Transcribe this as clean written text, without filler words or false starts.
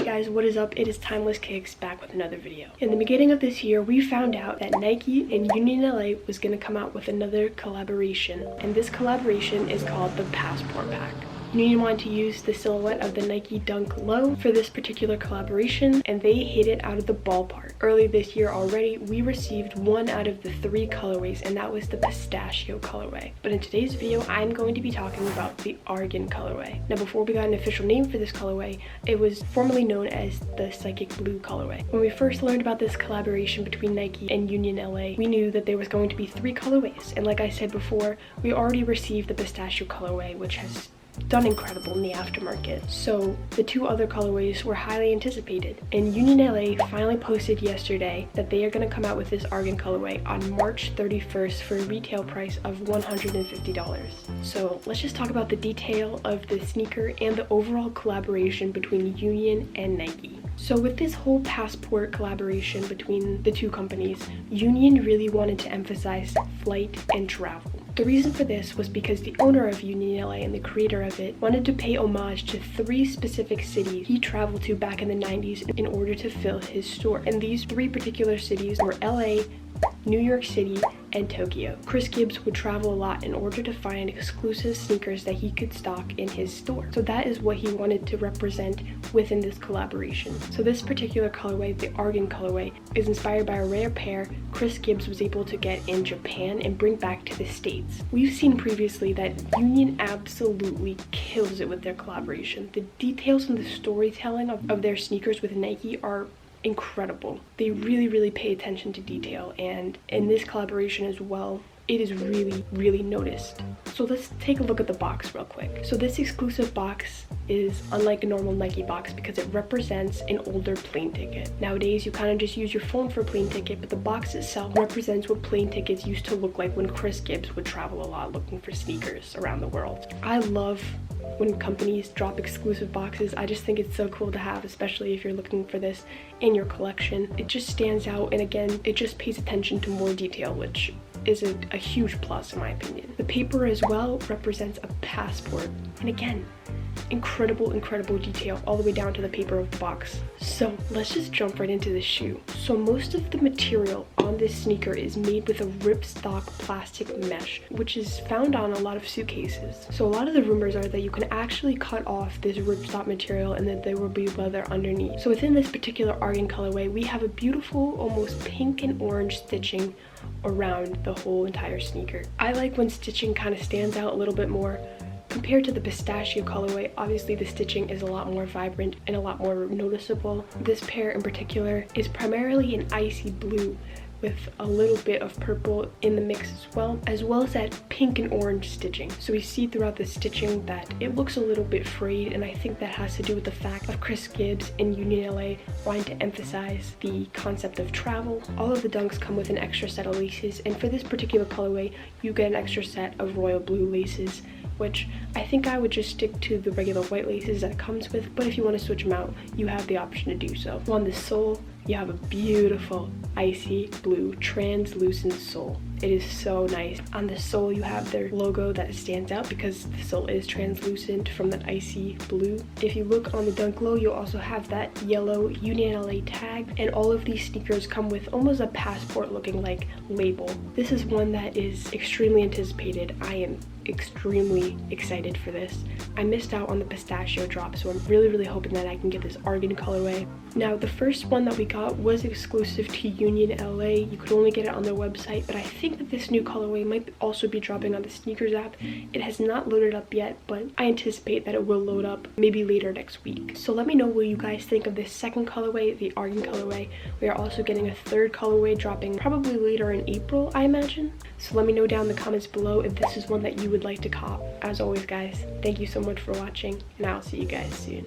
guys, what is up? It is Timeless Kicks back with another video. In the beginning of this year, we found out that Nike and Union LA was going to come out with another collaboration, and this collaboration is called the Passport Pack. Union wanted to use the silhouette of the Nike Dunk Low for this particular collaboration, and they hit it out of the ballpark. Early this year already, we received one out of the 3 colorways, and that was the Pistachio colorway. But in today's video, I'm going to be talking about the Argon colorway. Now, before we got an official name for this colorway, it was formerly known as the Psychic Blue colorway. When we first learned about this collaboration between Nike and Union LA, we knew that there was going to be 3 colorways. And like I said before, we already received the Pistachio colorway, which has done incredible in the aftermarket. So the 2 other colorways were highly anticipated, and Union LA finally posted yesterday that they are going to come out with this Argon colorway on March 31st for a retail price of $150. So let's just talk about the detail of the sneaker and the overall collaboration between Union and Nike. So with this whole Passport collaboration between the 2 companies, Union really wanted to emphasize flight and travel. The reason for this was because the owner of Union LA and the creator of it wanted to pay homage to 3 specific cities he traveled to back in the 90s in order to fill his store. And these 3 particular cities were LA, New York City, and Tokyo. Chris Gibbs would travel a lot in order to find exclusive sneakers that he could stock in his store. So that is what he wanted to represent within this collaboration. So this particular colorway, the Argon colorway, is inspired by a rare pair Chris Gibbs was able to get in Japan and bring back to the States. We've seen previously that Union absolutely kills it with their collaboration. The details and the storytelling of their sneakers with Nike are incredible. They really pay attention to detail, and in this collaboration as well, it is really noticed. So let's take a look at the box real quick. So this exclusive box is unlike a normal Nike box because it represents an older plane ticket. Nowadays, you kind of just use your phone for a plane ticket, but the box itself represents what plane tickets used to look like when Chris Gibbs would travel a lot looking for sneakers around the world. I love when companies drop exclusive boxes. I just think it's so cool to have, especially if you're looking for this in your collection. It just stands out, and again, it just pays attention to more detail, which is a huge plus in my opinion. The paper as well represents a passport, and again, incredible detail all the way down to the paper of the box. So let's just jump right into this shoe. So most of the material on this sneaker is made with a ripstop plastic mesh, which is found on a lot of suitcases. So a lot of the rumors are that you can actually cut off this ripstop material and that there will be leather underneath. So within this particular Argon colorway, we have a beautiful almost pink and orange stitching around the whole entire sneaker. I like when stitching kind of stands out a little bit more. Compared to the Pistachio colorway, obviously the stitching is a lot more vibrant and a lot more noticeable. This pair in particular is primarily an icy blue with a little bit of purple in the mix as well as that pink and orange stitching. So we see throughout the stitching that it looks a little bit frayed, and I think that has to do with the fact of Chris Gibbs and Union LA wanting to emphasize the concept of travel. All of the dunks come with an extra set of laces, and for this particular colorway, you get an extra set of royal blue laces, which I think I would just stick to the regular white laces that it comes with, but if you want to switch them out, you have the option to do so. On the sole, you have a beautiful icy blue translucent sole. It is so nice. On the sole, you have their logo that stands out because the sole is translucent from that icy blue. If you look on the Dunk Low, you'll also have that yellow Union LA tag, and all of these sneakers come with almost a passport looking like label. This is one that is extremely anticipated. I am extremely excited for this. I missed out on the Pistachio drop, so I'm really hoping that I can get this Argon colorway. Now, the first one that we got was exclusive to Union LA. You could only get it on their website, but I think that this new colorway might also be dropping on the SNKRS app. It has not loaded up yet, but I anticipate that it will load up maybe later next week. So let me know what you guys think of this second colorway, the Argon colorway. We are also getting a 3rd colorway dropping probably later in April, I imagine. So let me know down in the comments below if this is one that you would like to cop. As always, guys, thank you so much for watching, and I'll see you guys soon.